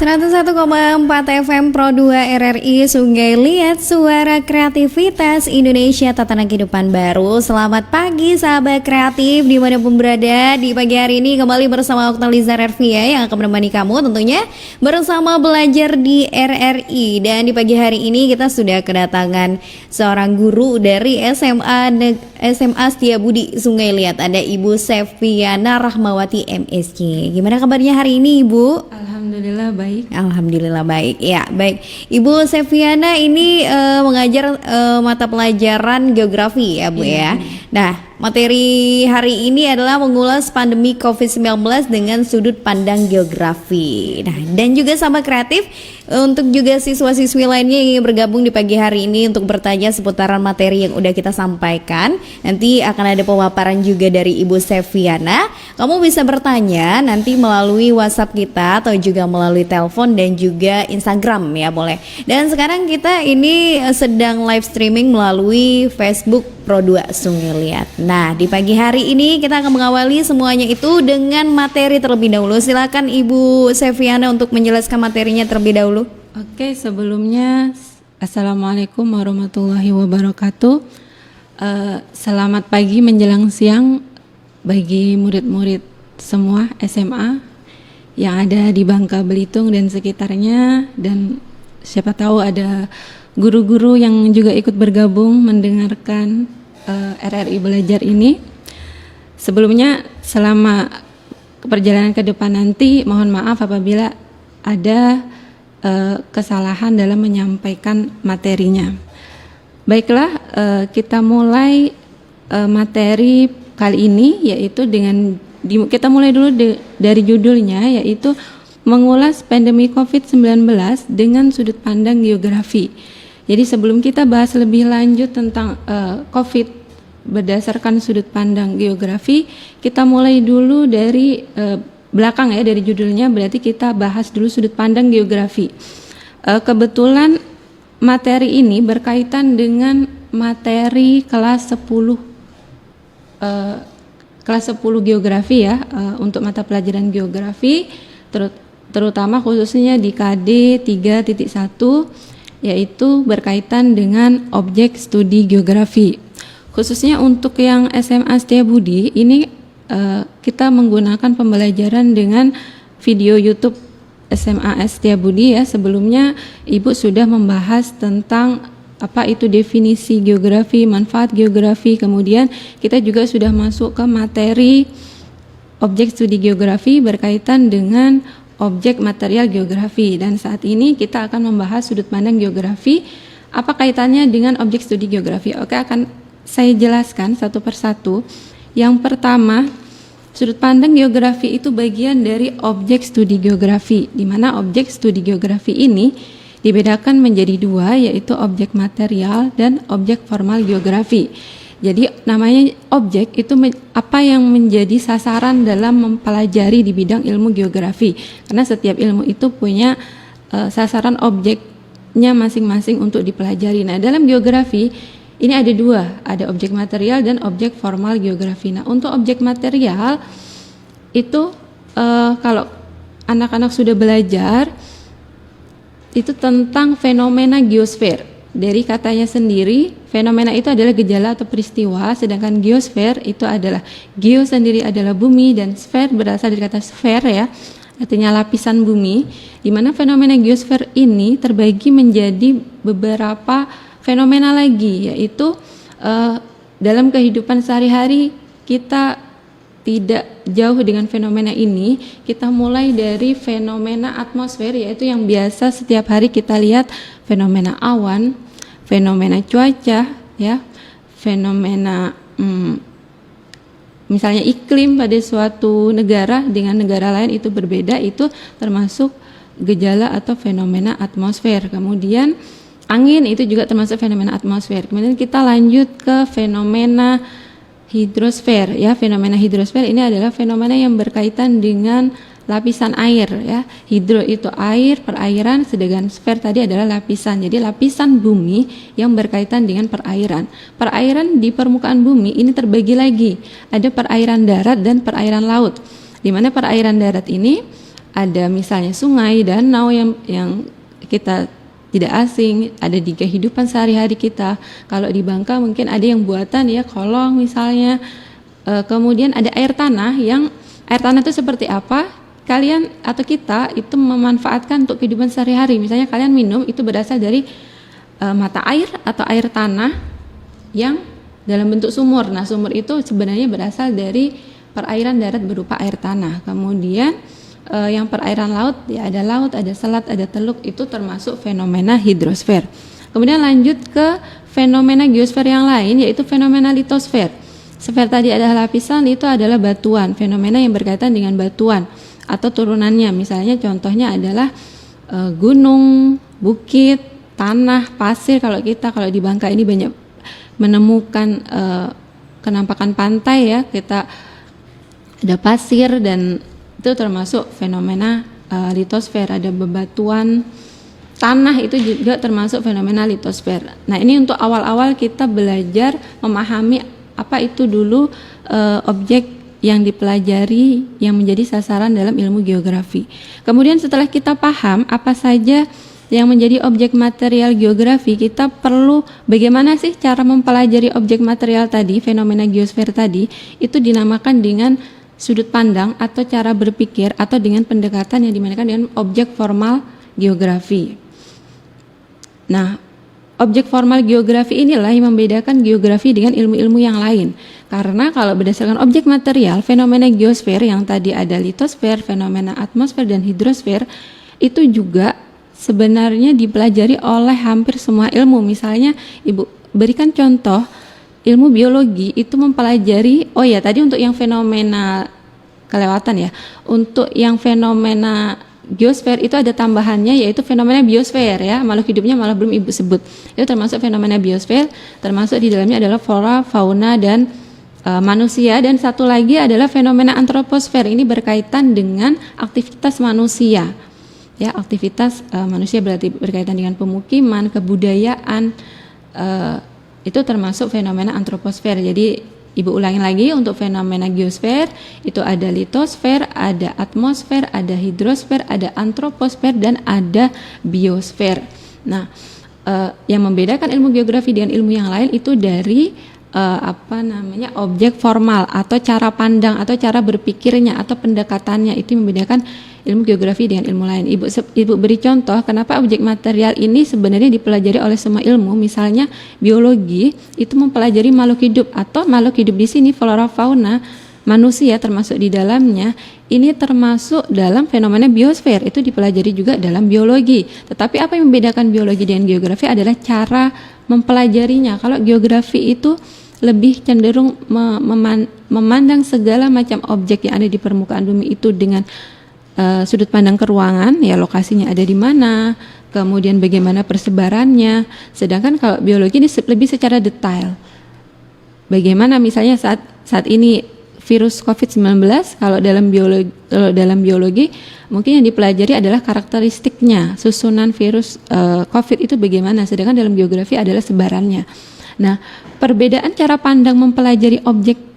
101,4 FM Pro 2 RRI Sungai Liat, suara kreativitas Indonesia, tatanan kehidupan baru. Selamat pagi sahabat kreatif dimanapun berada. Di pagi hari ini kembali bersama Oktaliza Revia yang akan menemani kamu tentunya bersama belajar di RRI. Dan di pagi hari ini kita sudah kedatangan seorang guru dari SMA Setiabudi Sungai Liat. Ada Ibu Sepviana Rahmawati MSc. Gimana kabarnya hari ini Ibu? Alhamdulillah baik. Alhamdulillah baik. Ya, baik. Ibu Sepviana ini mengajar mata pelajaran geografi ya, Bu ya. Nah, materi hari ini adalah mengulas pandemi COVID-19 dengan sudut pandang geografi. Nah, dan juga sama kreatif untuk juga siswa-siswi lainnya yang ingin bergabung di pagi hari ini untuk bertanya seputaran materi yang udah kita sampaikan. Nanti akan ada pemaparan juga dari Ibu Sepviana. Kamu bisa bertanya nanti melalui WhatsApp kita atau juga melalui telepon dan juga Instagram ya, boleh. Dan sekarang kita ini sedang live streaming melalui Facebook Pro 2 Sungai Liat. Nah, di pagi hari ini kita akan mengawali semuanya itu dengan materi terlebih dahulu. Silakan Ibu Sepviana untuk menjelaskan materinya terlebih dahulu. Oke, sebelumnya Assalamualaikum warahmatullahi wabarakatuh. Selamat pagi menjelang siang bagi murid-murid semua SMA yang ada di Bangka Belitung dan sekitarnya, dan siapa tahu ada guru-guru yang juga ikut bergabung mendengarkan RRI Belajar ini. Sebelumnya, selama perjalanan ke depan nanti, mohon maaf apabila ada kesalahan dalam menyampaikan materinya. Baiklah, kita mulai materi kali ini, yaitu kita mulai dulu dari judulnya, yaitu mengulas pandemi COVID-19 dengan sudut pandang geografi. Jadi sebelum kita bahas lebih lanjut tentang COVID berdasarkan sudut pandang geografi, kita mulai dulu dari belakang ya, dari judulnya, berarti kita bahas dulu sudut pandang geografi. Kebetulan materi ini berkaitan dengan materi kelas 10 geografi ya, untuk mata pelajaran geografi, terutama khususnya di KD 3.1, yaitu berkaitan dengan objek studi geografi. Khususnya untuk yang SMA Setiabudi ini kita menggunakan pembelajaran dengan video YouTube SMA Setiabudi ya. Sebelumnya Ibu sudah membahas tentang apa itu definisi geografi, manfaat geografi, kemudian kita juga sudah masuk ke materi objek studi geografi berkaitan dengan objek material geografi, dan saat ini kita akan membahas sudut pandang geografi. Apa kaitannya dengan objek studi geografi? Oke, akan saya jelaskan satu persatu. Yang pertama, sudut pandang geografi itu bagian dari objek studi geografi, di mana objek studi geografi ini dibedakan menjadi dua, yaitu objek material dan objek formal geografi. Jadi namanya objek itu apa yang menjadi sasaran dalam mempelajari di bidang ilmu geografi. Karena setiap ilmu itu punya sasaran objeknya masing-masing untuk dipelajari. Nah, dalam geografi ini ada dua, ada objek material dan objek formal geografi. Nah, untuk objek material itu kalau anak-anak sudah belajar itu tentang fenomena geosfer. Dari katanya sendiri, fenomena itu adalah gejala atau peristiwa, sedangkan geosfer itu adalah, geo sendiri adalah bumi dan sfer berasal dari kata sfer ya, artinya lapisan bumi, di mana fenomena geosfer ini terbagi menjadi beberapa fenomena lagi, yaitu dalam kehidupan sehari-hari kita tidak jauh dengan fenomena ini. Kita mulai dari fenomena atmosfer, yaitu yang biasa setiap hari kita lihat, fenomena awan, fenomena cuaca ya, fenomena misalnya iklim pada suatu negara dengan negara lain itu berbeda, itu termasuk gejala atau fenomena atmosfer. Kemudian angin itu juga termasuk fenomena atmosfer. Kemudian kita lanjut ke fenomena hidrosfer ya. Fenomena hidrosfer ini adalah fenomena yang berkaitan dengan lapisan air ya. Hidro itu air, perairan, sedangkan sfer tadi adalah lapisan. Jadi lapisan bumi yang berkaitan dengan perairan. Perairan di permukaan bumi ini terbagi lagi. Ada perairan darat dan perairan laut. Di mana perairan darat ini ada misalnya sungai, danau yang kita tidak asing, ada di kehidupan sehari-hari kita. Kalau di Bangka mungkin ada yang buatan ya, kolong misalnya. Kemudian ada air tanah itu seperti apa? Kalian atau kita itu memanfaatkan untuk kehidupan sehari-hari. Misalnya kalian minum itu berasal dari mata air atau air tanah yang dalam bentuk sumur. Nah, sumur itu sebenarnya berasal dari perairan darat berupa air tanah. Kemudian yang perairan laut, ya ada laut, ada selat, ada teluk, itu termasuk fenomena hidrosfer. Kemudian lanjut ke fenomena geosfer yang lain, yaitu fenomena litosfer. Sfer tadi adalah lapisan, itu adalah batuan, fenomena yang berkaitan dengan batuan atau turunannya. Misalnya contohnya adalah gunung, bukit, tanah, pasir. Kalau di Bangka ini banyak menemukan kenampakan pantai ya, kita ada pasir dan itu termasuk fenomena litosfer. Ada bebatuan, tanah itu juga termasuk fenomena litosfer. Nah, ini untuk awal-awal kita belajar memahami apa itu dulu objek yang dipelajari yang menjadi sasaran dalam ilmu geografi. Kemudian setelah kita paham apa saja yang menjadi objek material geografi, kita perlu bagaimana sih cara mempelajari objek material tadi, fenomena geosfer tadi, itu dinamakan dengan sudut pandang atau cara berpikir atau dengan pendekatan yang dimanakan dengan objek formal geografi. Nah, objek formal geografi inilah yang membedakan geografi dengan ilmu-ilmu yang lain. Karena kalau berdasarkan objek material, fenomena geosfer yang tadi ada litosfer, fenomena atmosfer dan hidrosfer, itu juga sebenarnya dipelajari oleh hampir semua ilmu. Misalnya Ibu berikan contoh, ilmu biologi itu mempelajari, tadi untuk yang fenomena kelewatan ya, untuk yang fenomena geosfer itu ada tambahannya, yaitu fenomena biosfer ya, makhluk hidupnya malah belum Ibu sebut. Itu termasuk fenomena biosfer, termasuk di dalamnya adalah flora, fauna dan manusia. Dan satu lagi adalah fenomena antroposfer, ini berkaitan dengan aktivitas manusia. Ya, aktivitas manusia berarti berkaitan dengan pemukiman, kebudayaan, itu termasuk fenomena antroposfer. Jadi Ibu ulangin lagi, untuk fenomena geosfer itu ada litosfer, ada atmosfer, ada hidrosfer, ada antroposfer dan ada biosfer. Nah, yang membedakan ilmu geografi dengan ilmu yang lain itu dari objek formal atau cara pandang atau cara berpikirnya atau pendekatannya, itu membedakan ilmu geografi dengan ilmu lain. Ibu beri contoh kenapa objek material ini sebenarnya dipelajari oleh semua ilmu. Misalnya biologi itu mempelajari makhluk hidup, atau makhluk hidup di sini flora fauna, manusia termasuk di dalamnya, ini termasuk dalam fenomena biosfer, itu dipelajari juga dalam biologi. Tetapi apa yang membedakan biologi dengan geografi adalah cara mempelajarinya. Kalau geografi itu lebih cenderung memandang segala macam objek yang ada di permukaan bumi itu dengan sudut pandang keruangan, ya lokasinya ada di mana, kemudian bagaimana persebarannya. Sedangkan kalau biologi ini lebih secara detail. Bagaimana misalnya saat ini virus COVID-19, kalau dalam biologi mungkin yang dipelajari adalah karakteristiknya, susunan virus COVID itu bagaimana, sedangkan dalam geografi adalah sebarannya. Nah, perbedaan cara pandang mempelajari objek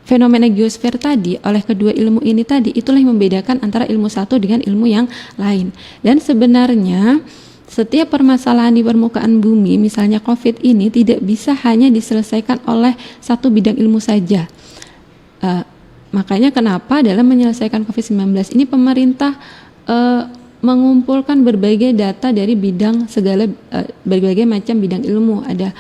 fenomena geosfer tadi oleh kedua ilmu ini tadi, itulah yang membedakan antara ilmu satu dengan ilmu yang lain. Dan sebenarnya setiap permasalahan di permukaan bumi, misalnya COVID ini, tidak bisa hanya diselesaikan oleh satu bidang ilmu saja. Makanya kenapa dalam menyelesaikan COVID-19 ini pemerintah mengumpulkan berbagai data dari berbagai macam bidang ilmu. Ada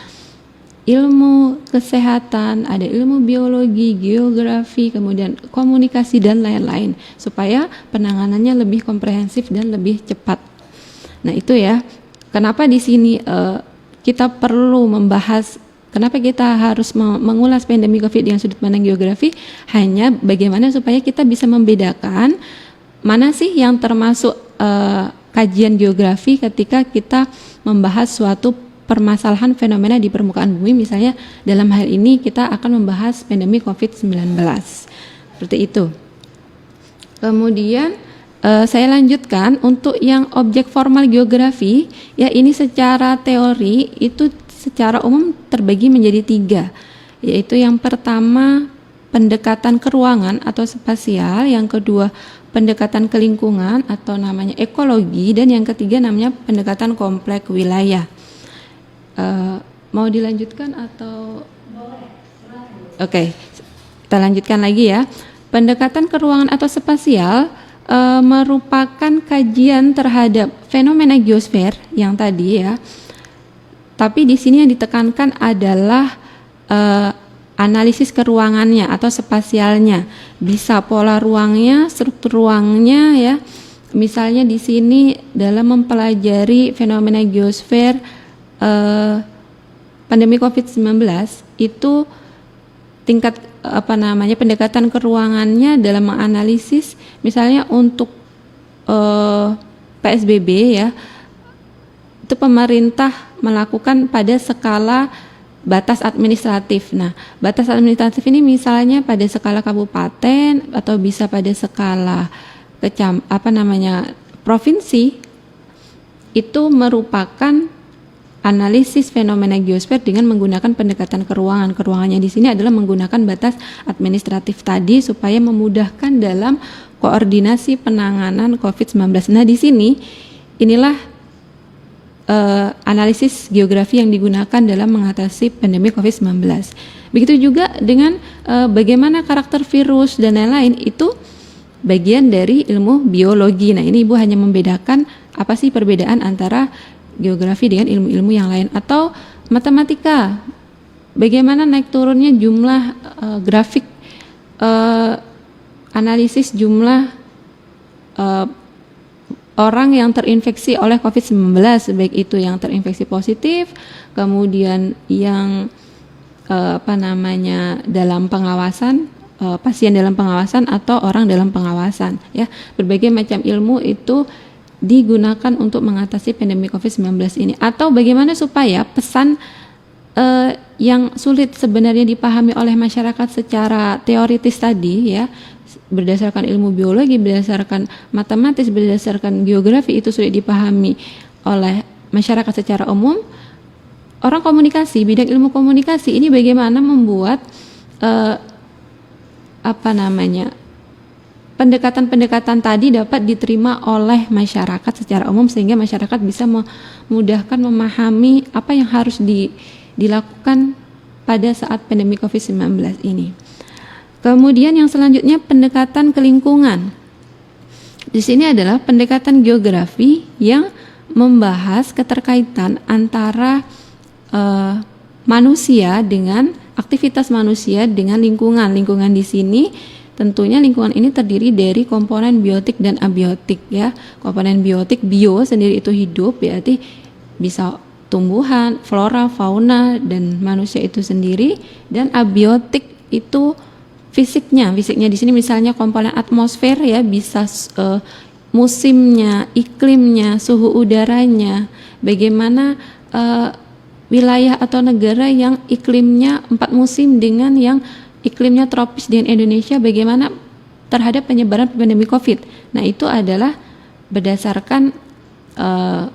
ilmu kesehatan, ada ilmu biologi, geografi, kemudian komunikasi dan lain-lain, supaya penanganannya lebih komprehensif dan lebih cepat. Nah, itu ya, kenapa di sini kita perlu membahas, kenapa kita harus mengulas pandemi COVID dengan sudut pandang geografi, hanya bagaimana supaya kita bisa membedakan mana sih yang termasuk kajian geografi ketika kita membahas suatu permasalahan fenomena di permukaan bumi. Misalnya dalam hal ini kita akan membahas pandemi COVID-19. Seperti itu. Kemudian saya lanjutkan untuk yang objek formal geografi, ya ini secara teori itu secara umum terbagi menjadi 3, yaitu yang pertama pendekatan keruangan atau spasial, yang kedua pendekatan ke lingkungan atau namanya ekologi, dan yang ketiga namanya pendekatan kompleks wilayah. Mau dilanjutkan atau? Oke, kita lanjutkan lagi ya. Pendekatan ke ruangan atau spasial merupakan kajian terhadap fenomena geosfer yang tadi ya. Tapi di sini yang ditekankan adalah analisis keruangannya atau spasialnya, bisa pola ruangnya, struktur ruangnya ya. Misalnya di sini dalam mempelajari fenomena geosfer pandemi COVID-19 itu tingkat pendekatan keruangannya dalam menganalisis misalnya untuk PSBB ya, itu pemerintah melakukan pada skala batas administratif. Nah, batas administratif ini misalnya pada skala kabupaten atau bisa pada skala provinsi, itu merupakan analisis fenomena geosfer dengan menggunakan pendekatan keruangan. Keruangannya di sini adalah menggunakan batas administratif tadi supaya memudahkan dalam koordinasi penanganan COVID-19. Nah, di sini inilah analisis geografi yang digunakan dalam mengatasi pandemi COVID-19. Begitu juga dengan bagaimana karakter virus dan lain-lain, itu bagian dari ilmu biologi. Nah, ini Ibu hanya membedakan apa sih perbedaan antara geografi dengan ilmu-ilmu yang lain. Atau matematika, bagaimana naik turunnya jumlah grafik analisis jumlah orang yang terinfeksi oleh COVID-19, baik itu yang terinfeksi positif, kemudian yang dalam pengawasan, pasien dalam pengawasan atau orang dalam pengawasan ya. Berbagai macam ilmu itu digunakan untuk mengatasi pandemi COVID-19 ini. Atau bagaimana supaya pesan yang sulit sebenarnya dipahami oleh masyarakat secara teoritis tadi ya, berdasarkan ilmu biologi, berdasarkan matematis, berdasarkan geografi, itu sulit dipahami oleh masyarakat secara umum. Orang komunikasi, bidang ilmu komunikasi ini bagaimana membuat pendekatan-pendekatan tadi dapat diterima oleh masyarakat secara umum sehingga masyarakat bisa memudahkan memahami apa yang harus dilakukan pada saat pandemi COVID-19 ini. Kemudian yang selanjutnya pendekatan ke lingkungan. Di sini adalah pendekatan geografi yang membahas keterkaitan antara manusia dengan aktivitas manusia dengan lingkungan. Lingkungan di sini tentunya lingkungan ini terdiri dari komponen biotik dan abiotik ya. Komponen biotik, bio sendiri itu hidup, berarti bisa tumbuhan, flora, fauna dan manusia itu sendiri, dan abiotik itu fisiknya di sini misalnya komponen atmosfer ya, bisa musimnya, iklimnya, suhu udaranya, bagaimana wilayah atau negara yang iklimnya 4 musim dengan yang iklimnya tropis dengan Indonesia, bagaimana terhadap penyebaran pandemi COVID. Nah, itu adalah berdasarkan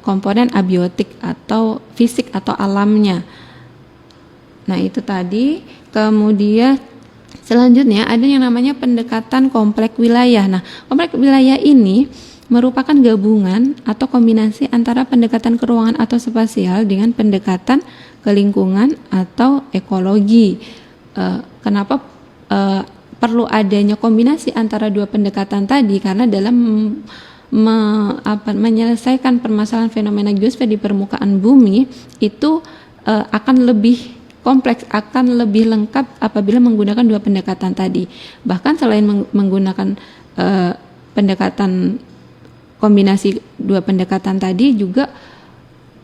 komponen abiotik atau fisik atau alamnya. Nah, itu tadi. Kemudian selanjutnya ada yang namanya pendekatan kompleks wilayah. Nah, kompleks wilayah ini merupakan gabungan atau kombinasi antara pendekatan ke ruangan atau spasial dengan pendekatan ke lingkungan atau ekologi. Kenapa perlu adanya kombinasi antara dua pendekatan tadi? Karena dalam menyelesaikan permasalahan fenomena geosfer di permukaan bumi itu akan lebih kompleks, akan lebih lengkap apabila menggunakan dua pendekatan tadi. Bahkan selain menggunakan pendekatan kombinasi dua pendekatan tadi, juga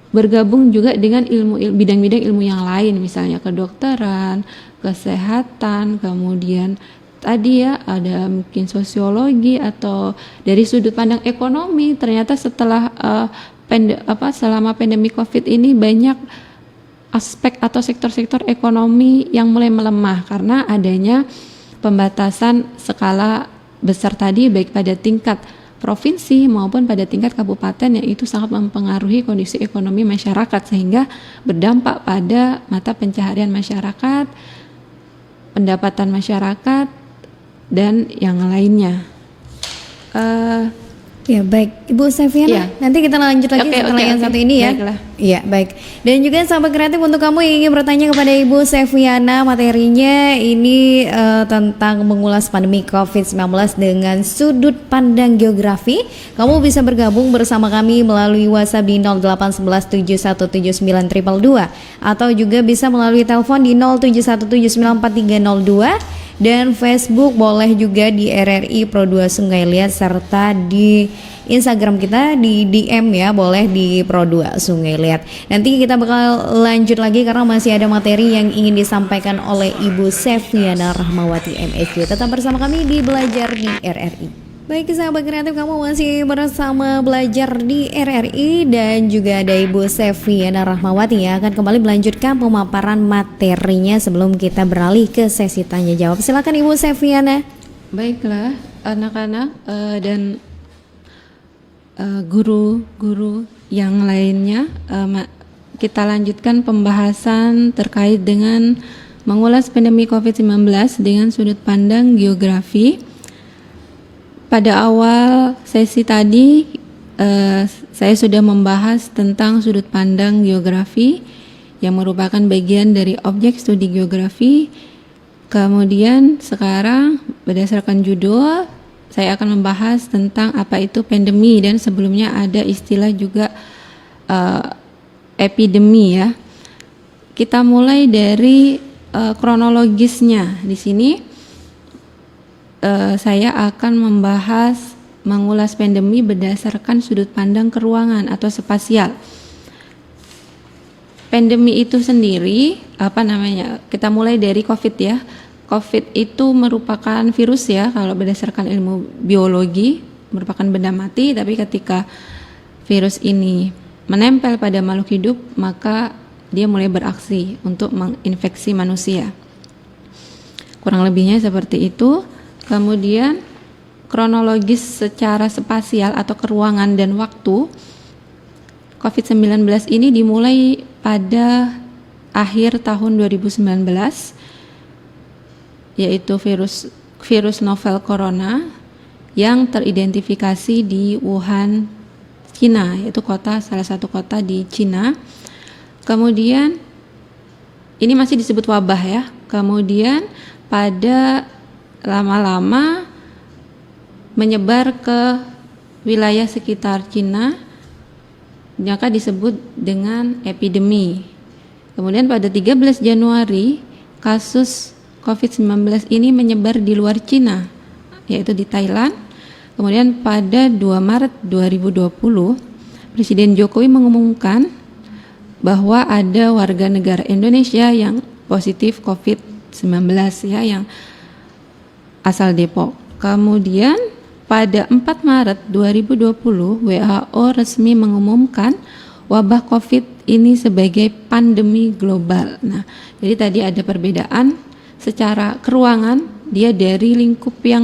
bergabung juga dengan bidang-bidang ilmu yang lain, misalnya kedokteran, kesehatan, kemudian tadi ya ada mungkin sosiologi, atau dari sudut pandang ekonomi. Ternyata setelah selama pandemi COVID ini banyak aspek atau sektor-sektor ekonomi yang mulai melemah karena adanya pembatasan skala besar tadi, baik pada tingkat provinsi maupun pada tingkat kabupaten, yang itu sangat mempengaruhi kondisi ekonomi masyarakat sehingga berdampak pada mata pencaharian masyarakat, pendapatan masyarakat, dan yang lainnya. Eh, Ya baik, Ibu Seviana. Iya. Nanti kita lanjut lagi Oke, setelah oke, yang oke. satu ini ya. Baiklah. Iya baik. Dan juga sahabat kreatif, untuk kamu yang ingin bertanya kepada Ibu Seviana, materinya ini tentang mengulas pandemi COVID-19 dengan sudut pandang geografi. Kamu bisa bergabung bersama kami melalui WhatsApp di 0811717922 atau juga bisa melalui telepon di 0717943302. Dan Facebook boleh juga di RRI Pro 2 Sungai Liat, serta di Instagram kita di DM ya, boleh di Pro 2 Sungai Liat. Nanti kita bakal lanjut lagi karena masih ada materi yang ingin disampaikan oleh Ibu Seviana Rahmawati MSc. Tetap bersama kami di Belajar di RRI. Baik sahabat kreatif, kamu masih bersama Belajar di RRI dan juga ada Ibu Seviana Rahmawati yang akan kembali melanjutkan pemaparan materinya sebelum kita beralih ke sesi tanya jawab. Silakan Ibu Seviana. Baiklah, anak-anak dan guru-guru yang lainnya, kita lanjutkan pembahasan terkait dengan mengulas pandemi COVID-19 dengan sudut pandang geografi. Pada awal sesi tadi saya sudah membahas tentang sudut pandang geografi yang merupakan bagian dari objek studi geografi. Kemudian sekarang berdasarkan judul saya akan membahas tentang apa itu pandemi, dan sebelumnya ada istilah juga epidemi ya. Kita mulai dari kronologisnya. Di sini saya akan membahas mengulas pandemi berdasarkan sudut pandang keruangan atau spasial. Pandemi itu sendiri kita mulai dari COVID ya. COVID itu merupakan virus ya, kalau berdasarkan ilmu biologi merupakan benda mati, tapi ketika virus ini menempel pada makhluk hidup maka dia mulai beraksi untuk menginfeksi manusia. Kurang lebihnya seperti itu. Kemudian kronologis secara spasial atau keruangan dan waktu, COVID-19 ini dimulai pada akhir tahun 2019, yaitu virus novel corona yang teridentifikasi di Wuhan, Cina, yaitu salah satu kota di Cina. Kemudian ini masih disebut wabah ya. Kemudian pada lama-lama menyebar ke wilayah sekitar Cina, maka disebut dengan epidemi. Kemudian pada 13 Januari kasus COVID-19 ini menyebar di luar Cina, yaitu di Thailand. Kemudian pada 2 Maret 2020 Presiden Jokowi mengumumkan bahwa ada warga negara Indonesia yang positif COVID-19 ya, yang asal Depok. Kemudian pada 4 Maret 2020 WHO resmi mengumumkan wabah COVID ini sebagai pandemi global. Nah, jadi tadi ada perbedaan secara keruangan, dia dari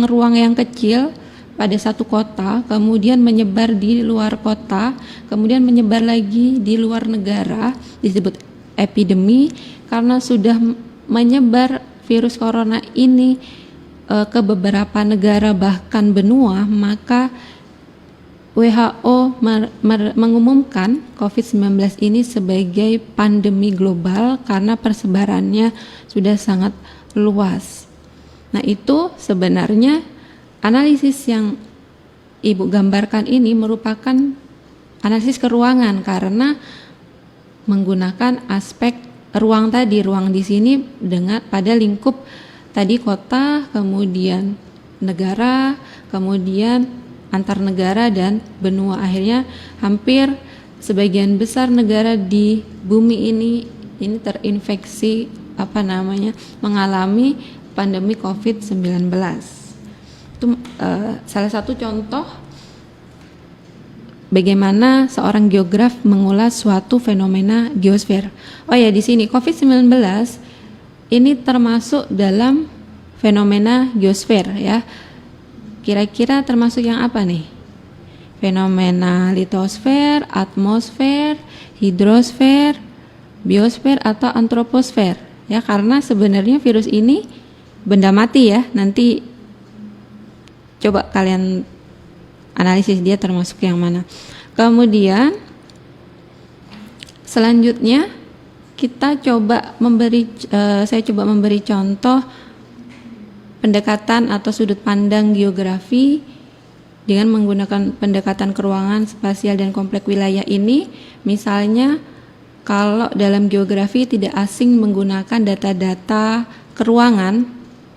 ruang yang kecil pada satu kota, kemudian menyebar di luar kota, kemudian menyebar lagi di luar negara, disebut epidemi karena sudah menyebar virus corona ini ke beberapa negara bahkan benua, maka WHO mengumumkan COVID-19 ini sebagai pandemi global karena persebarannya sudah sangat luas. Nah, itu sebenarnya analisis yang Ibu gambarkan ini merupakan analisis keruangan karena menggunakan aspek ruang tadi. Ruang di sini dengan pada lingkup tadi kota, kemudian negara, kemudian antar negara dan benua. Akhirnya hampir sebagian besar negara di bumi ini terinfeksi mengalami pandemi COVID-19. Itu salah satu contoh bagaimana seorang geograf mengulas suatu fenomena geosfer. Oh ya, di sini COVID-19 ini termasuk dalam fenomena geosfer ya. Kira-kira termasuk yang apa nih? Fenomena litosfer, atmosfer, hidrosfer, biosfer atau antroposfer ya, karena sebenarnya virus ini benda mati ya. Nanti coba kalian analisis dia termasuk yang mana. Kemudian selanjutnya saya coba memberi contoh pendekatan atau sudut pandang geografi dengan menggunakan pendekatan keruangan, spasial, dan kompleks wilayah ini. Misalnya kalau dalam geografi tidak asing menggunakan data-data keruangan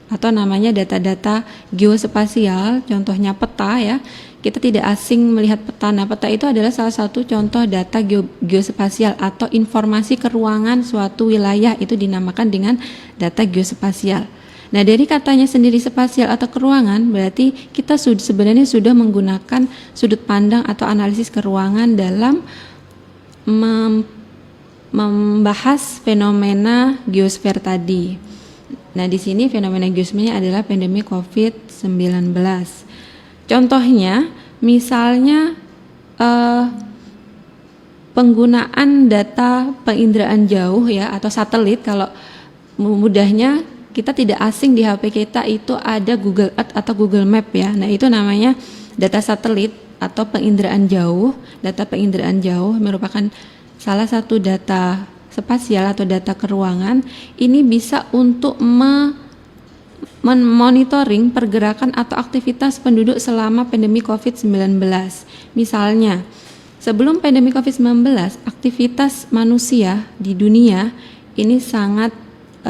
atau namanya data-data geospasial, contohnya peta ya. Kita tidak asing melihat peta. Nah, peta itu adalah salah satu contoh data geospasial atau informasi keruangan suatu wilayah, itu dinamakan dengan data geospasial. Nah, dari katanya sendiri spasial atau keruangan, berarti kita sebenarnya sudah menggunakan sudut pandang atau analisis keruangan dalam membahas fenomena geosfer tadi. Nah, di sini fenomena geosfernya adalah pandemi COVID-19. Contohnya, misalnya penggunaan data penginderaan jauh ya atau satelit. Kalau mudahnya kita tidak asing di HP kita itu ada Google Earth atau Google Map ya. Nah, itu namanya data satelit atau penginderaan jauh. Data penginderaan jauh merupakan salah satu data spasial atau data keruangan. Ini bisa untuk monitoring pergerakan atau aktivitas penduduk selama pandemi COVID-19. Misalnya, sebelum pandemi COVID-19, aktivitas manusia di dunia ini sangat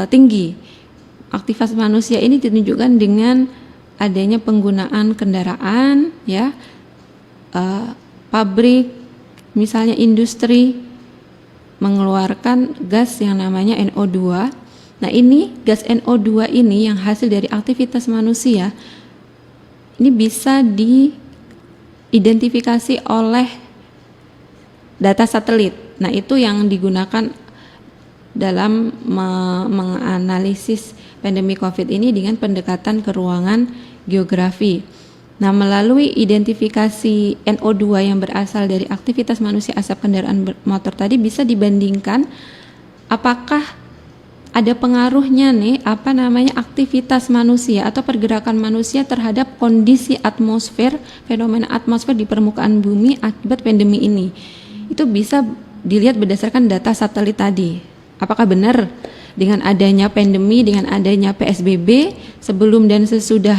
tinggi. Aktivitas manusia ini ditunjukkan dengan adanya penggunaan kendaraan, ya, pabrik, misalnya industri mengeluarkan gas yang namanya NO2. Nah, ini gas NO2 ini yang hasil dari aktivitas manusia ini bisa diidentifikasi oleh data satelit. Nah, itu yang digunakan dalam menganalisis pandemi COVID ini dengan pendekatan keruangan geografi. Nah, melalui identifikasi NO2 yang berasal dari aktivitas manusia asap kendaraan motor tadi bisa dibandingkan apakah ada pengaruhnya nih aktivitas manusia atau pergerakan manusia terhadap kondisi atmosfer, fenomena atmosfer di permukaan bumi akibat pandemi ini. Itu bisa dilihat berdasarkan data satelit tadi. Apakah benar dengan adanya pandemi, dengan adanya PSBB sebelum dan sesudah,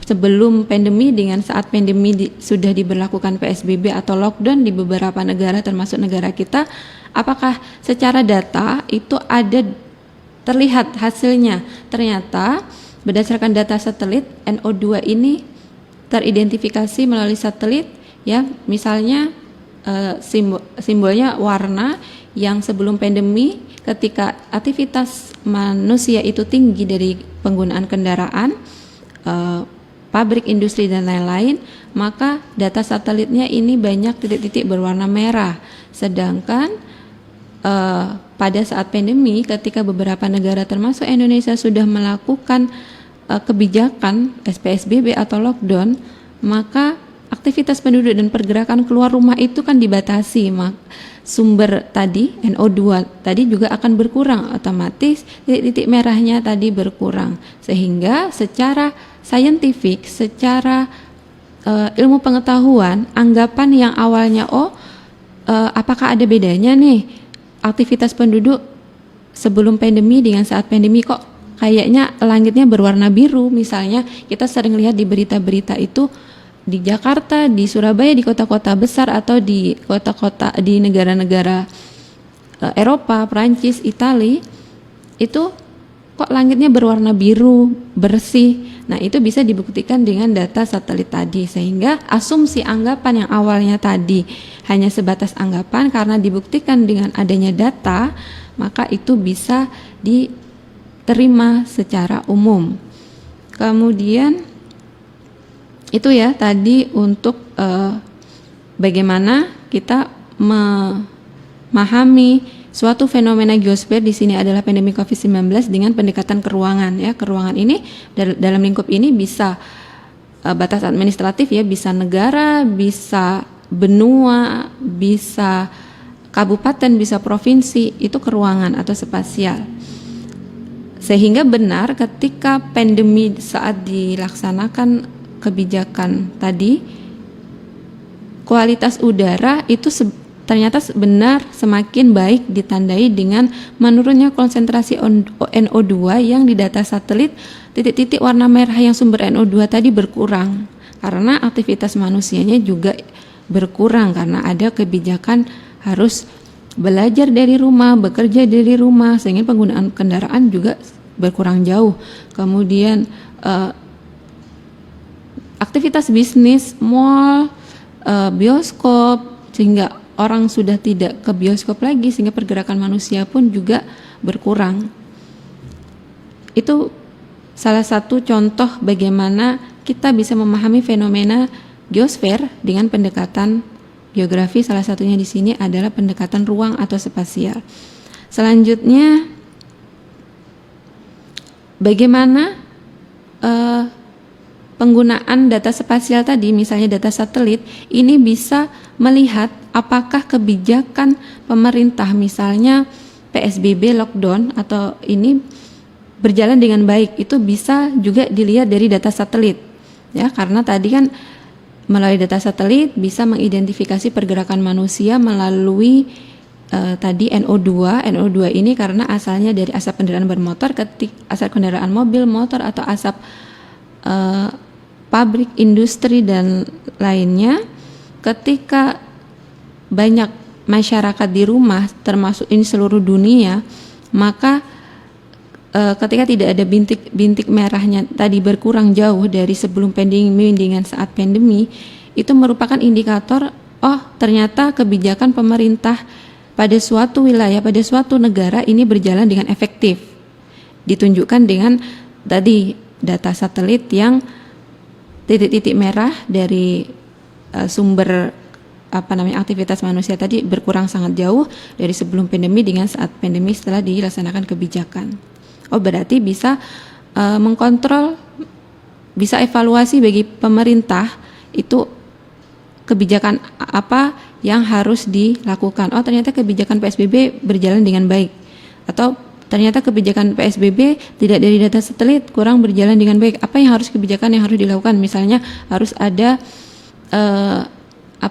sebelum pandemi dengan saat pandemi sudah diberlakukan PSBB atau lockdown di beberapa negara termasuk negara kita, apakah secara data itu ada terlihat hasilnya? Ternyata berdasarkan data satelit NO2 ini teridentifikasi melalui satelit ya, misalnya simbolnya warna yang sebelum pandemi ketika aktivitas manusia itu tinggi dari penggunaan kendaraan, pabrik, industri dan lain-lain, maka data satelitnya ini banyak titik-titik berwarna merah. Sedangkan pada saat pandemi ketika beberapa negara termasuk Indonesia sudah melakukan kebijakan PSBB atau lockdown, maka aktivitas penduduk dan pergerakan keluar rumah itu kan dibatasi. Sumber tadi NO2 tadi juga akan berkurang, otomatis titik-titik merahnya tadi berkurang, sehingga secara saintifik, secara ilmu pengetahuan, anggapan yang awalnya apakah ada bedanya nih aktivitas penduduk sebelum pandemi dengan saat pandemi, kok kayaknya langitnya berwarna biru. Misalnya kita sering lihat di berita-berita itu di Jakarta, di Surabaya, di kota-kota besar atau di kota-kota di negara-negara Eropa, Prancis, Italia, itu kok langitnya berwarna biru, bersih. Nah, itu bisa dibuktikan dengan data satelit tadi, sehingga asumsi anggapan yang awalnya tadi hanya sebatas anggapan, karena dibuktikan dengan adanya data, maka itu bisa diterima secara umum. Kemudian itu ya tadi untuk bagaimana kita memahami suatu fenomena geosfer. Di sini adalah pandemi COVID-19 dengan pendekatan keruangan ya. Keruangan ini dalam lingkup ini bisa batas administratif ya, bisa negara, bisa benua, bisa kabupaten, bisa provinsi, itu keruangan atau spasial. Sehingga benar ketika pandemi saat dilaksanakan kebijakan tadi kualitas udara itu ternyata benar semakin baik ditandai dengan menurunnya konsentrasi NO2 yang di data satelit titik-titik warna merah yang sumber NO2 tadi berkurang karena aktivitas manusianya juga berkurang karena ada kebijakan harus belajar dari rumah, bekerja dari rumah, sehingga penggunaan kendaraan juga berkurang jauh. Kemudian aktivitas bisnis, mall, bioskop, sehingga orang sudah tidak ke bioskop lagi, sehingga pergerakan manusia pun juga berkurang. Itu salah satu contoh bagaimana kita bisa memahami fenomena geosfer dengan pendekatan geografi. Salah satunya di sini adalah pendekatan ruang atau spasial. Selanjutnya, bagaimana penggunaan data spasial tadi, misalnya data satelit, ini bisa melihat apakah kebijakan pemerintah, misalnya PSBB, lockdown, atau ini berjalan dengan baik. Itu bisa juga dilihat dari data satelit, ya, karena tadi kan melalui data satelit bisa mengidentifikasi pergerakan manusia melalui tadi NO2. NO2 ini karena asalnya dari asap kendaraan bermotor, asap kendaraan mobil, motor, atau asap pabrik, industri, dan lainnya. Ketika banyak masyarakat di rumah, termasuk ini seluruh dunia, maka ketika tidak ada bintik merahnya tadi berkurang jauh dari sebelum pandemi dengan saat pandemi, itu merupakan indikator ternyata kebijakan pemerintah pada suatu wilayah, pada suatu negara ini berjalan dengan efektif. Ditunjukkan dengan tadi data satelit yang titik-titik merah dari sumber aktivitas manusia tadi berkurang sangat jauh dari sebelum pandemi dengan saat pandemi setelah dilaksanakan kebijakan. Berarti bisa mengkontrol, bisa evaluasi bagi pemerintah itu kebijakan apa yang harus dilakukan. Ternyata kebijakan PSBB berjalan dengan baik, atau ternyata kebijakan PSBB tidak dari data satelit kurang berjalan dengan baik. Apa yang kebijakan yang harus dilakukan? Misalnya harus ada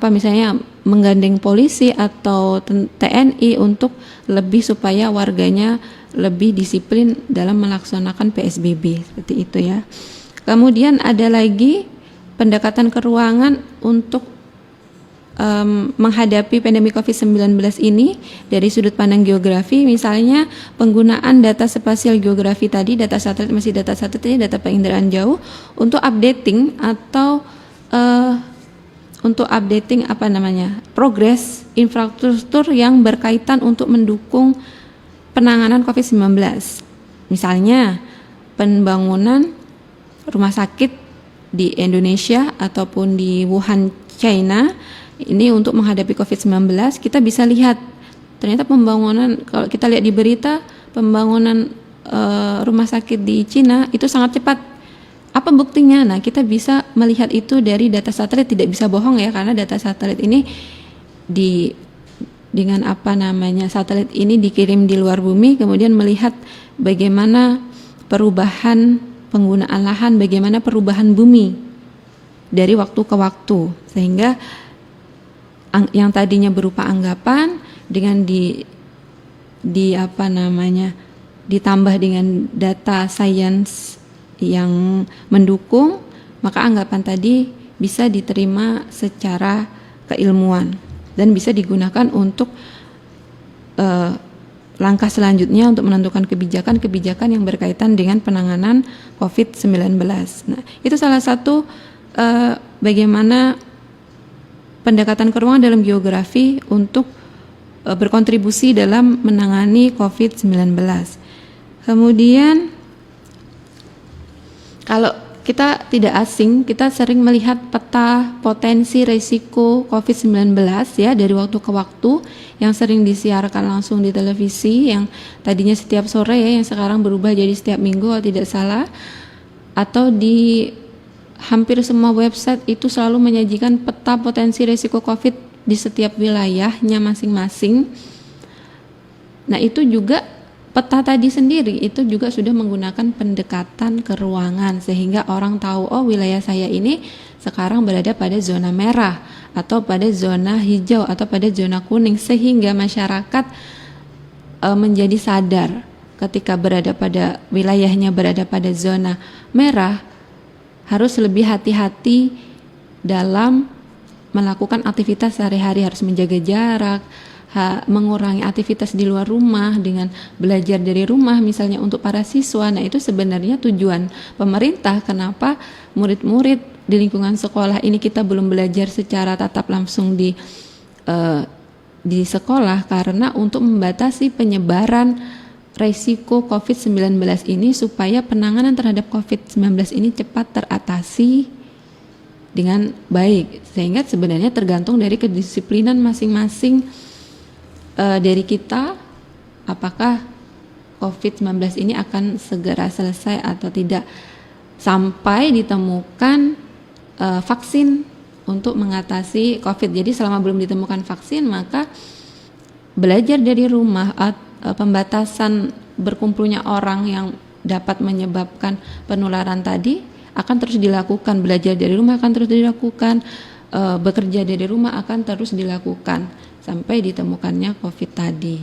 misalnya menggandeng polisi atau TNI untuk lebih supaya warganya lebih disiplin dalam melaksanakan PSBB, seperti itu ya. Kemudian ada lagi pendekatan keruangan untuk menghadapi pandemi COVID-19 ini dari sudut pandang geografi. Misalnya penggunaan data spasial geografi tadi, data satelit, masih data satelit ini data penginderaan jauh, untuk updating atau progres infrastruktur yang berkaitan untuk mendukung penanganan COVID-19. Misalnya pembangunan rumah sakit di Indonesia ataupun di Wuhan, China, ini untuk menghadapi COVID-19. Kita bisa lihat ternyata pembangunan, kalau kita lihat di berita, pembangunan rumah sakit di China itu sangat cepat. Apa buktinya? Nah, kita bisa melihat itu dari data satelit, tidak bisa bohong ya, karena data satelit ini satelit ini dikirim di luar bumi, kemudian melihat bagaimana perubahan penggunaan lahan, bagaimana perubahan bumi dari waktu ke waktu, sehingga yang tadinya berupa anggapan dengan ditambah dengan data sains yang mendukung, maka anggapan tadi bisa diterima secara keilmuan dan bisa digunakan untuk langkah selanjutnya untuk menentukan kebijakan yang berkaitan dengan penanganan COVID-19. Nah, itu salah satu bagaimana pendekatan keruangan dalam geografi untuk berkontribusi dalam menangani COVID-19. Kemudian kalau kita tidak asing, kita sering melihat peta potensi risiko COVID-19 ya dari waktu ke waktu, yang sering disiarkan langsung di televisi, yang tadinya setiap sore ya, yang sekarang berubah jadi setiap minggu kalau tidak salah, atau di hampir semua website itu selalu menyajikan peta potensi risiko COVID di setiap wilayahnya masing-masing. Nah, itu juga peta tadi sendiri itu juga sudah menggunakan pendekatan ke ruangan sehingga orang tahu, oh wilayah saya ini sekarang berada pada zona merah atau pada zona hijau atau pada zona kuning, sehingga masyarakat menjadi sadar ketika berada pada wilayahnya berada pada zona merah harus lebih hati-hati dalam melakukan aktivitas sehari-hari, harus menjaga jarak, mengurangi aktivitas di luar rumah dengan belajar dari rumah misalnya untuk para siswa. Nah, itu sebenarnya tujuan pemerintah kenapa murid-murid di lingkungan sekolah ini kita belum belajar secara tatap langsung di sekolah, karena untuk membatasi penyebaran resiko COVID-19 ini supaya penanganan terhadap COVID-19 ini cepat teratasi dengan baik, sehingga sebenarnya tergantung dari kedisiplinan masing-masing dari kita, apakah COVID-19 ini akan segera selesai atau tidak, sampai ditemukan vaksin untuk mengatasi COVID. Jadi selama belum ditemukan vaksin, maka belajar dari rumah, pembatasan berkumpulnya orang yang dapat menyebabkan penularan tadi akan terus dilakukan, belajar dari rumah akan terus dilakukan, bekerja dari rumah akan terus dilakukan sampai ditemukannya COVID tadi.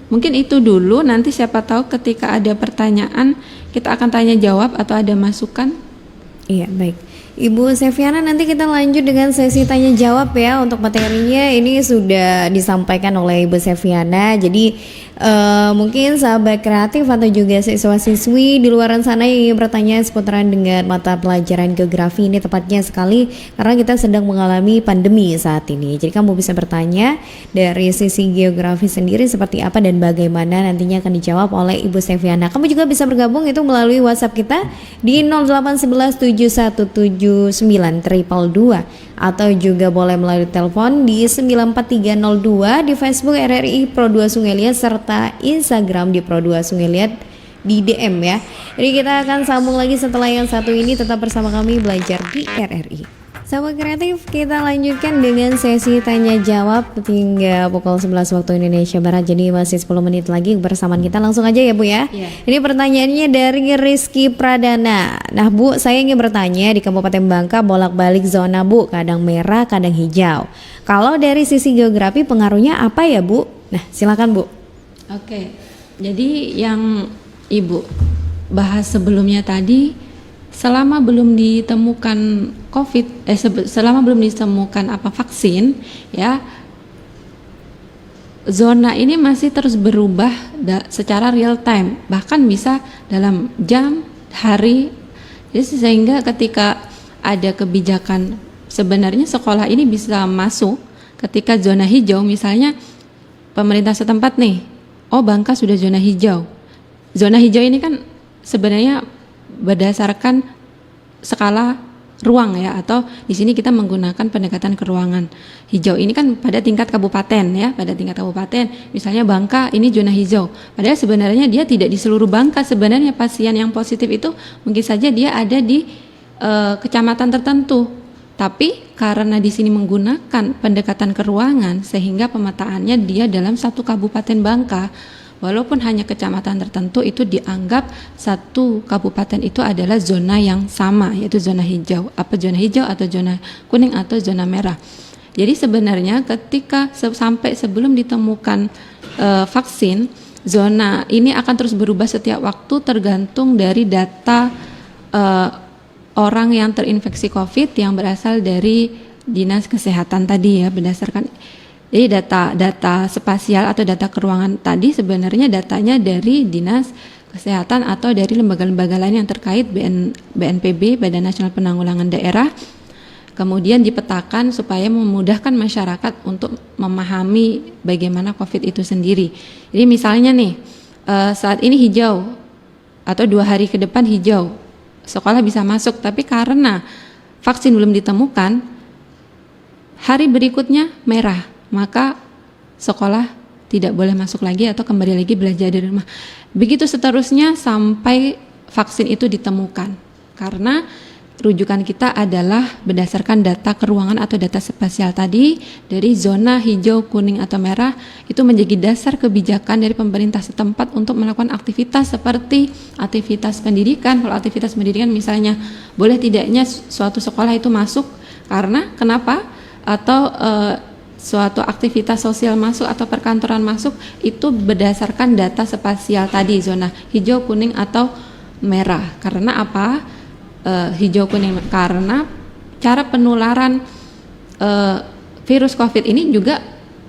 Mungkin itu dulu, nanti siapa tahu ketika ada pertanyaan kita akan tanya jawab atau ada masukan. Iya, baik. Ibu Seviana, nanti kita lanjut dengan sesi tanya jawab ya. Untuk materinya ini sudah disampaikan oleh Ibu Seviana. Jadi mungkin sahabat kreatif atau juga siswa-siswi di luar sana yang ingin bertanya seputaran dengan mata pelajaran geografi ini tepatnya sekali karena kita sedang mengalami pandemi saat ini. Jadi kamu bisa bertanya dari sisi geografi sendiri seperti apa dan bagaimana, nantinya akan dijawab oleh Ibu Seviana. Kamu juga bisa bergabung itu melalui WhatsApp kita di 08117179222 atau juga boleh melalui telepon di 94302, di Facebook RRI Pro 2 Sungai Liat serta Instagram di Pro 2 Sungai Liat di DM ya. Jadi kita akan sambung lagi setelah yang satu ini, tetap bersama kami belajar di RRI. Sahabat kreatif, kita lanjutkan dengan sesi tanya jawab hingga pukul 11 waktu Indonesia Barat. Jadi masih 10 menit lagi kebersamaan kita, langsung aja ya Bu ya. Ini pertanyaannya dari Rizky Pradana. Nah Bu, saya ingin bertanya, di Kabupaten Bangka bolak-balik zona Bu, kadang merah kadang hijau. Kalau dari sisi geografi pengaruhnya apa ya Bu? Nah silakan Bu. Oke, jadi yang Ibu bahas sebelumnya tadi, selama belum ditemukan COVID, selama belum ditemukan vaksin, ya, zona ini masih terus berubah secara real time, bahkan bisa dalam jam, hari. Jadi sehingga ketika ada kebijakan, sebenarnya sekolah ini bisa masuk ketika zona hijau, misalnya pemerintah setempat nih, oh Bangka sudah zona hijau. Zona hijau ini kan sebenarnya berdasarkan skala ruang ya, atau di sini kita menggunakan pendekatan ke ruangan. Hijau ini kan pada tingkat kabupaten ya, pada tingkat kabupaten. Misalnya Bangka ini zona hijau. Padahal sebenarnya dia tidak di seluruh Bangka. Sebenarnya pasien yang positif itu mungkin saja dia ada di kecamatan tertentu. Tapi karena di sini menggunakan pendekatan ke ruangan, sehingga pemetaannya dia dalam satu kabupaten Bangka. Walaupun hanya kecamatan tertentu, itu dianggap satu kabupaten itu adalah zona yang sama, yaitu zona hijau. Apa zona hijau atau zona kuning atau zona merah. Jadi sebenarnya ketika sampai sebelum ditemukan vaksin, zona ini akan terus berubah setiap waktu tergantung dari data orang yang terinfeksi COVID yang berasal dari Dinas Kesehatan tadi ya, berdasarkan. Jadi data spasial atau data keruangan tadi sebenarnya datanya dari Dinas Kesehatan atau dari lembaga-lembaga lain yang terkait, BNPB, Badan Nasional Penanggulangan Daerah. Kemudian dipetakan supaya memudahkan masyarakat untuk memahami bagaimana COVID itu sendiri. Jadi misalnya nih, saat ini hijau atau 2 hari ke depan hijau, sekolah bisa masuk, tapi karena vaksin belum ditemukan, hari berikutnya merah, maka sekolah tidak boleh masuk lagi atau kembali lagi belajar dari rumah. Begitu seterusnya sampai vaksin itu ditemukan. Karena rujukan kita adalah berdasarkan data keuangan atau data spasial tadi dari zona hijau, kuning atau merah itu menjadi dasar kebijakan dari pemerintah setempat untuk melakukan aktivitas seperti aktivitas pendidikan. Kalau aktivitas pendidikan misalnya boleh tidaknya suatu sekolah itu masuk karena kenapa atau suatu aktivitas sosial masuk atau perkantoran masuk itu berdasarkan data spasial tadi zona hijau, kuning atau merah. Karena apa? Hijau kuning karena cara penularan virus COVID ini juga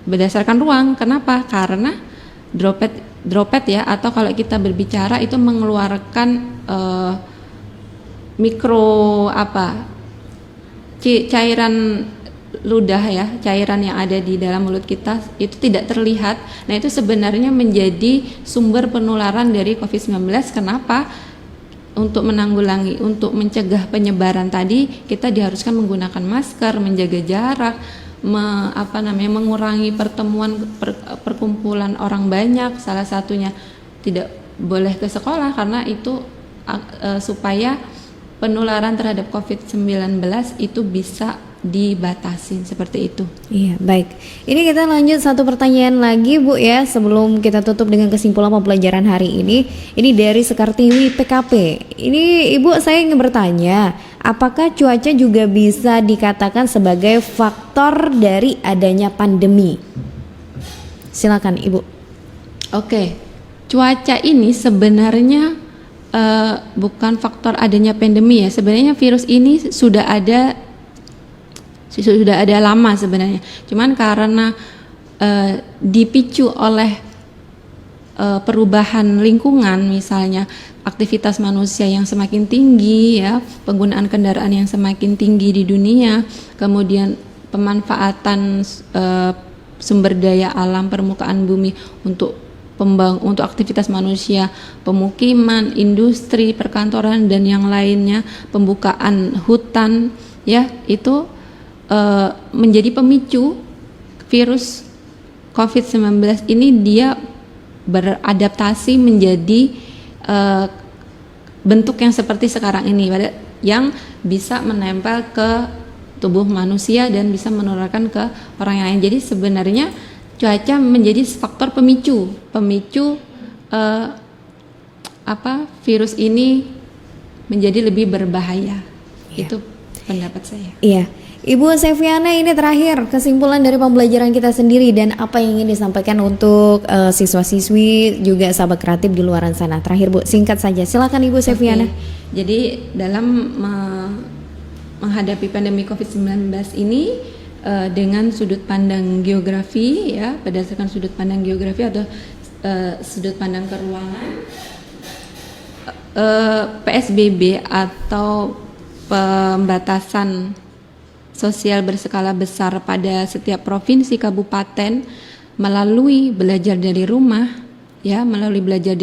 berdasarkan ruang. Kenapa? Karena droplet ya, atau kalau kita berbicara itu mengeluarkan cairan ludah ya, cairan yang ada di dalam mulut kita itu tidak terlihat. Nah, itu sebenarnya menjadi sumber penularan dari COVID-19. Kenapa? Untuk menanggulangi, untuk mencegah penyebaran tadi, kita diharuskan menggunakan masker, menjaga jarak, mengurangi pertemuan perkumpulan orang banyak. Salah satunya tidak boleh ke sekolah karena itu supaya penularan terhadap COVID-19 itu bisa dibatasi seperti itu. Iya, baik. Ini kita lanjut satu pertanyaan lagi Bu ya, sebelum kita tutup dengan kesimpulan pembelajaran hari ini. Ini dari Sekartiwi PKP. Ini Ibu, saya ingin bertanya, apakah cuaca juga bisa dikatakan sebagai faktor dari adanya pandemi? Silakan Ibu. Oke. Cuaca ini sebenarnya bukan faktor adanya pandemi ya. Sebenarnya virus ini sudah ada lama sebenarnya. Cuman karena dipicu oleh perubahan lingkungan, misalnya aktivitas manusia yang semakin tinggi ya, penggunaan kendaraan yang semakin tinggi di dunia, kemudian pemanfaatan sumber daya alam permukaan bumi untuk aktivitas manusia, pemukiman, industri, perkantoran dan yang lainnya, pembukaan hutan ya, itu menjadi pemicu virus COVID-19 ini dia beradaptasi menjadi bentuk yang seperti sekarang ini, yang bisa menempel ke tubuh manusia dan bisa menularkan ke orang yang lain. Jadi sebenarnya cuaca menjadi faktor pemicu virus ini menjadi lebih berbahaya. Ya. Itu pendapat saya. Iya. Ibu Seviana, ini terakhir kesimpulan dari pembelajaran kita sendiri dan apa yang ingin disampaikan untuk siswa-siswi juga sahabat kreatif di luar sana. Terakhir Bu, singkat saja. Silakan Ibu Seviana. Jadi dalam menghadapi pandemi COVID-19 ini dengan sudut pandang geografi ya, berdasarkan sudut pandang geografi atau sudut pandang keruangan, PSBB atau pembatasan sosial berskala besar pada setiap provinsi kabupaten melalui belajar dari rumah ya, melalui bekerja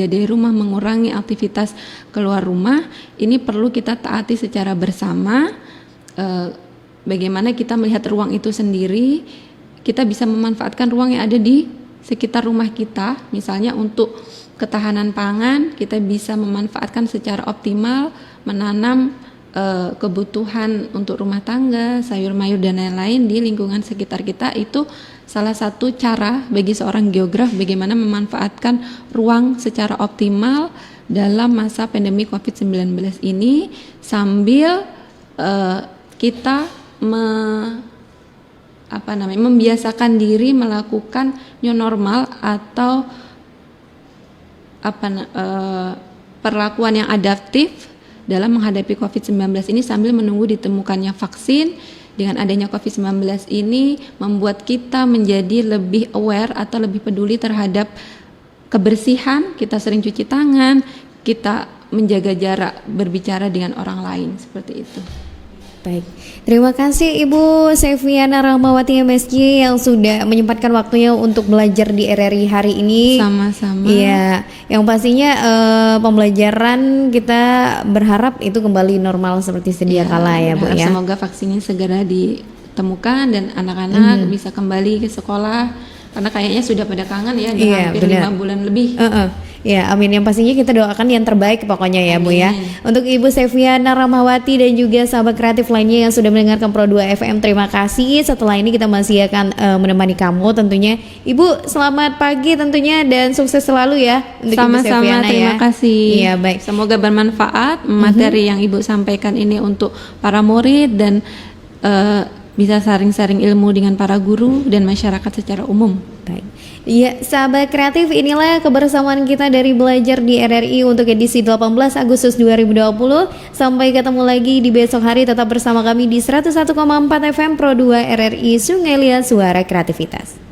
dari rumah, mengurangi aktivitas keluar rumah, ini perlu kita taati secara bersama. Bagaimana kita melihat ruang itu sendiri, kita bisa memanfaatkan ruang yang ada di sekitar rumah kita, misalnya untuk ketahanan pangan, kita bisa memanfaatkan secara optimal, menanam kebutuhan untuk rumah tangga, sayur mayur dan lain-lain di lingkungan sekitar kita. Itu salah satu cara bagi seorang geograf bagaimana memanfaatkan ruang secara optimal dalam masa pandemi COVID-19 ini, sambil kita membiasakan diri melakukan new normal atau perlakuan yang adaptif dalam menghadapi COVID-19 ini sambil menunggu ditemukannya vaksin. Dengan adanya COVID-19 ini membuat kita menjadi lebih aware atau lebih peduli terhadap kebersihan, kita sering cuci tangan, kita menjaga jarak berbicara dengan orang lain, seperti itu. Baik, terima kasih Ibu Seviana Rahmawati MSc yang sudah menyempatkan waktunya untuk belajar di RRI hari ini. Sama-sama. Iya, yang pastinya pembelajaran kita berharap itu kembali normal seperti sedia kala ya Bu ya. Semoga vaksinnya segera ditemukan dan anak-anak bisa kembali ke sekolah. Karena kayaknya sudah pada kangen ya, hampir 5 bulan lebih. Ya, amin. Yang pastinya kita doakan yang terbaik pokoknya ya, Bu ya. Untuk Ibu Seviana Rahmawati dan juga sahabat kreatif lainnya yang sudah mendengarkan Pro 2 FM, terima kasih. Setelah ini kita masih akan menemani kamu tentunya. Ibu, selamat pagi tentunya dan sukses selalu ya untuk Ibu Sama-sama, Seviana terima ya. kasih. Iya, baik. Semoga bermanfaat materi yang Ibu sampaikan ini untuk para murid dan bisa sharing-sharing ilmu dengan para guru dan masyarakat secara umum. Baik. Iya, sahabat kreatif, inilah kebersamaan kita dari Belajar di RRI untuk edisi 18 Agustus 2020. Sampai ketemu lagi di besok hari, tetap bersama kami di 101,4 FM Pro 2 RRI Sungai Liat, Suara Kreativitas.